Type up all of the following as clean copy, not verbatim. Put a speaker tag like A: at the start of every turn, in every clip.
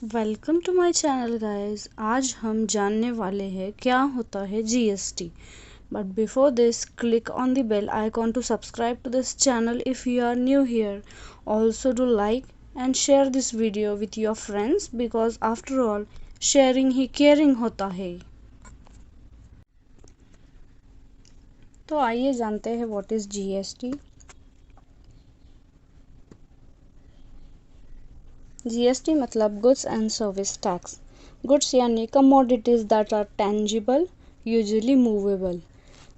A: Welcome to my channel guys. आज हम जानने वाले हैं क्या होता है GST. But before this click on the bell icon to subscribe to this channel if you are new here. Also do like and share this video with your friends because after all sharing ही caring होता है। तो आइए जानते हैं what is GST. GST मतलब goods and service tax. Goods यानी commodities that are tangible usually movable,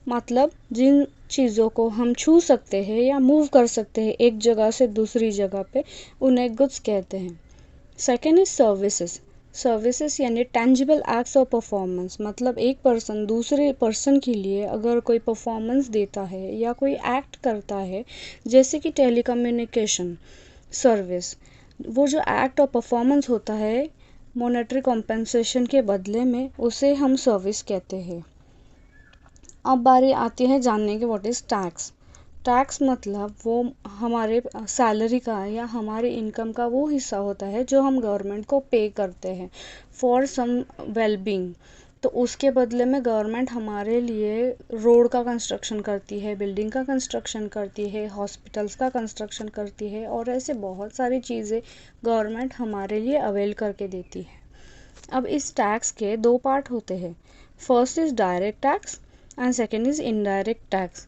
A: मतलब जिन चीज़ों को हम छू सकते हैं या मूव कर सकते हैं एक जगह से दूसरी जगह पे, उन्हें गुड्स कहते हैं। Second is services. सर्विसेज यानी टेंजिबल एक्ट्स और परफॉर्मेंस, मतलब एक पर्सन दूसरे पर्सन के लिए अगर कोई परफॉर्मेंस देता है या कोई एक्ट करता है, जैसे कि टेलीकम्युनिकेशन सर्विस, वो जो एक्ट और परफॉर्मेंस होता है मॉनेटरी कॉम्पेंसेशन के बदले में, उसे हम सर्विस कहते हैं। अब बारी आती है जानने की व्हाट इज़ टैक्स। टैक्स मतलब वो हमारे सैलरी का या हमारे इनकम का वो हिस्सा होता है जो हम गवर्नमेंट को पे करते हैं फॉर सम वेलबींग। तो उसके बदले में गवर्नमेंट हमारे लिए रोड का कंस्ट्रक्शन करती है, बिल्डिंग का कंस्ट्रक्शन करती है, हॉस्पिटल्स का कंस्ट्रक्शन करती है, और ऐसे बहुत सारी चीज़ें गवर्नमेंट हमारे लिए अवेल करके देती है। अब इस टैक्स के दो पार्ट होते हैं। First is direct tax and second is indirect tax.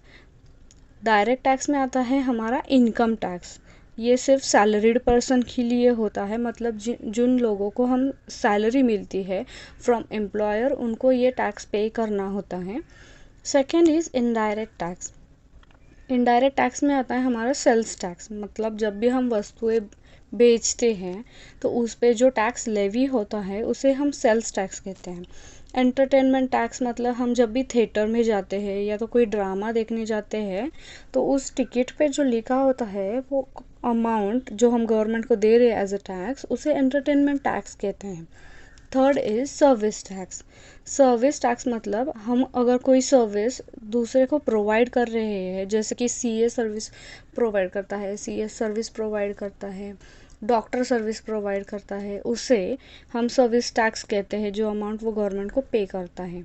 A: Direct tax में आता है हमारा इनकम टैक्स। ये सिर्फ सैलरीड पर्सन के लिए होता है, मतलब जिन लोगों को हम सैलरी मिलती है फ्रॉम एम्प्लॉयर, उनको ये टैक्स पे करना होता है। Second is indirect tax. Indirect tax में आता है हमारा सेल्स टैक्स, मतलब जब भी हम वस्तुएं बेचते हैं तो उस पे जो टैक्स लेवी होता है उसे हम सेल्स टैक्स कहते हैं। एंटरटेनमेंट टैक्स मतलब हम जब भी थिएटर में जाते हैं या तो कोई ड्रामा देखने जाते हैं तो उस टिकट पे जो लिखा होता है वो अमाउंट जो हम गवर्नमेंट को दे रहे हैं एज अ टैक्स, उसे एंटरटेनमेंट टैक्स कहते हैं। Third is service tax. Service tax मतलब हम अगर कोई सर्विस दूसरे को प्रोवाइड कर रहे हैं, जैसे कि सीए सर्विस प्रोवाइड करता है, सीएस सर्विस प्रोवाइड करता है, डॉक्टर सर्विस प्रोवाइड करता है, उसे हम सर्विस टैक्स कहते हैं, जो अमाउंट वो गवर्नमेंट को पे करता है।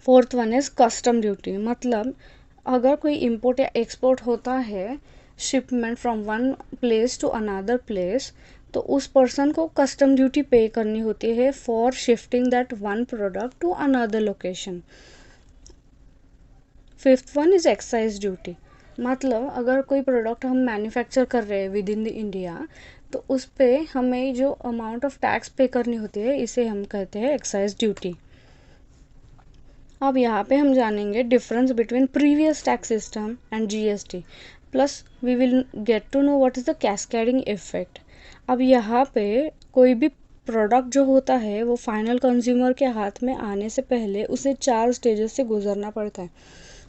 A: Fourth one is custom duty, मतलब अगर कोई इम्पोर्ट या एक्सपोर्ट होता है, shipment from one place to another place, तो उस पर्सन को कस्टम ड्यूटी पे करनी होती है for shifting that one product to another location. Fifth one is excise duty, मतलब अगर कोई प्रोडक्ट हम मैन्युफैक्चर कर रहे हैं विद इन द इंडिया, तो उस पर हमें जो अमाउंट ऑफ टैक्स पे करनी होती है, इसे हम कहते हैं एक्साइज ड्यूटी। अब यहाँ पे हम जानेंगे difference between previous tax system and GST, plus we will get to know what is the cascading effect. अब यहाँ पे कोई भी प्रोडक्ट जो होता है वो फाइनल कंज्यूमर के हाथ में आने से पहले उसे 4 स्टेजेस से गुजरना पड़ता है।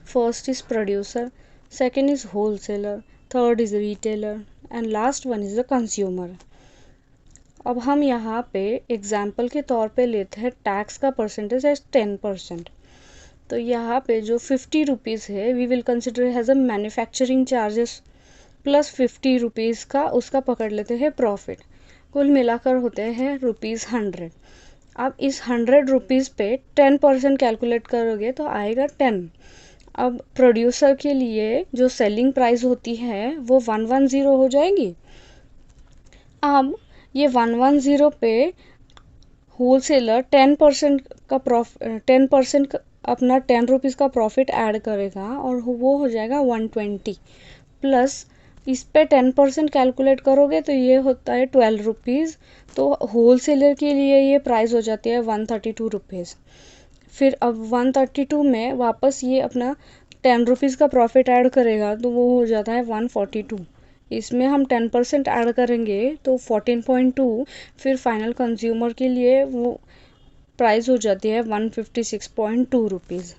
A: First is producer, second is wholesaler, third is retailer and last one is the consumer. अब हम यहाँ पे एग्जाम्पल के तौर पे लेते हैं टैक्स का परसेंटेज एज 10%। तो यहाँ पे जो 50 रुपीज़ है we will consider has a manufacturing charges, plus 50 rupees का उसका पकड़ लेते हैं प्रॉफिट, कुल मिलाकर होते हैं ₹100। अब इस 100 रुपीज़ पे 10% कैलकुलेट करोगे तो आएगा 10। अब प्रोड्यूसर के लिए जो सेलिंग प्राइस होती है वो 110 हो जाएगी। अब ये 110 पे होलसेलर 10% का 10% अपना 10 रुपीज़ का प्रॉफिट ऐड करेगा और वो हो जाएगा 120, प्लस इस पे 10% कैलकुलेट करोगे तो ये होता है 12 रुपीज़। तो होलसेलर के लिए ये प्राइस हो जाती है 132 रुपीज़। फिर अब 132 में वापस ये अपना 10 रुपीज़ का प्रॉफिट ऐड करेगा तो वो हो जाता है 142। इसमें हम 10% ऐड करेंगे तो 14.2, फिर फाइनल कंज्यूमर के लिए वो प्राइस हो जाती है 156.2 रुपीज़।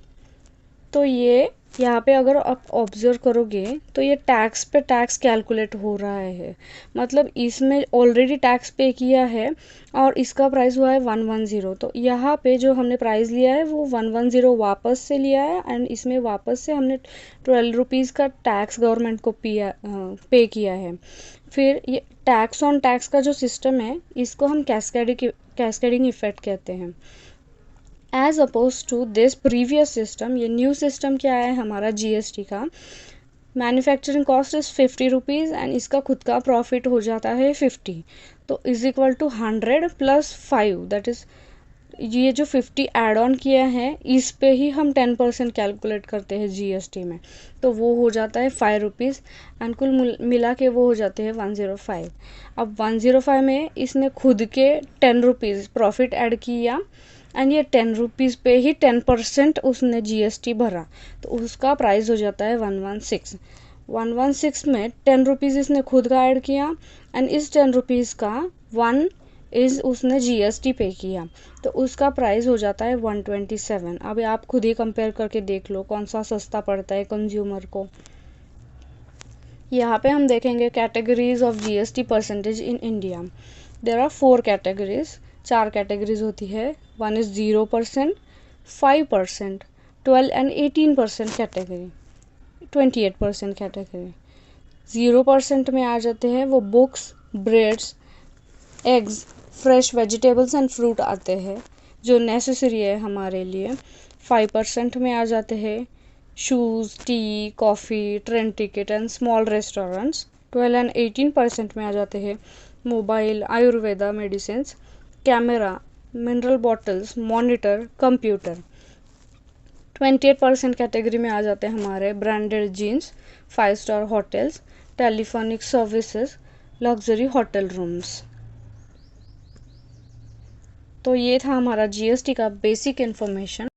A: तो ये यहाँ पे अगर आप ऑब्जर्व करोगे तो ये टैक्स पे टैक्स कैलकुलेट हो रहा है, मतलब इसमें ऑलरेडी टैक्स पे किया है और इसका प्राइस हुआ है 110। तो यहाँ पे जो हमने प्राइस लिया है वो 110 वापस से लिया है एंड इसमें वापस से हमने 12 रुपीज़ का टैक्स गवर्नमेंट को पे किया है। फिर ये टैक्स ऑन टैक्स का जो सिस्टम है इसको हम कैस्केडिंग इफेक्ट कहते हैं। As oppose to this previous system, ये न्यू सिस्टम क्या है हमारा जीएसटी का, manufacturing cost is 50 rupees and इसका खुद का प्रॉफिट हो जाता है 50, तो is equal to 100 plus 5, that is ये जो 50 ऐड ऑन किया है इस पे ही हम 10% कैलकुलेट करते हैं जीएसटी में, तो वो हो जाता है 5 रुपीज़ एंड कुल मिला के वो हो जाते हैं 105। अब 105 में इसने खुद के 10 रुपीज़ प्रॉफिट ऐड किया एंड ये 10 रुपीज़ पे ही 10% उसने जीएसटी भरा, तो उसका प्राइस हो जाता है 116। 116 में 10 रुपीज़ इसने खुद का ऐड किया एंड इस 10 रुपीज़ का 1 इज़ उसने जीएसटी पे किया, तो उसका प्राइस हो जाता है 127। अब आप खुद ही कंपेयर करके देख लो कौन सा सस्ता पड़ता है कंज्यूमर को। यहाँ पे हम देखेंगे categories of GST percentage in India. There are 4 categories, 4 categories होती है। One is 0%, 5%, 12 and 18% category, 28% category. 0% में आ जाते हैं वो books, breads, eggs, fresh vegetables and fruit आते हैं जो नेसेसरी है हमारे लिए। 5% में आ जाते हैं shoes, tea, coffee, train ticket and small restaurants. 12 and 18% में आ जाते हैं mobile, Ayurveda medicine, camera, mineral bottles, monitor, computer. 28% category में आ जाते हैं हमारे branded jeans, 5 star hotels, telephonic services, luxury hotel rooms. तो ये था हमारा जीएसटी का बेसिक इन्फॉर्मेशन।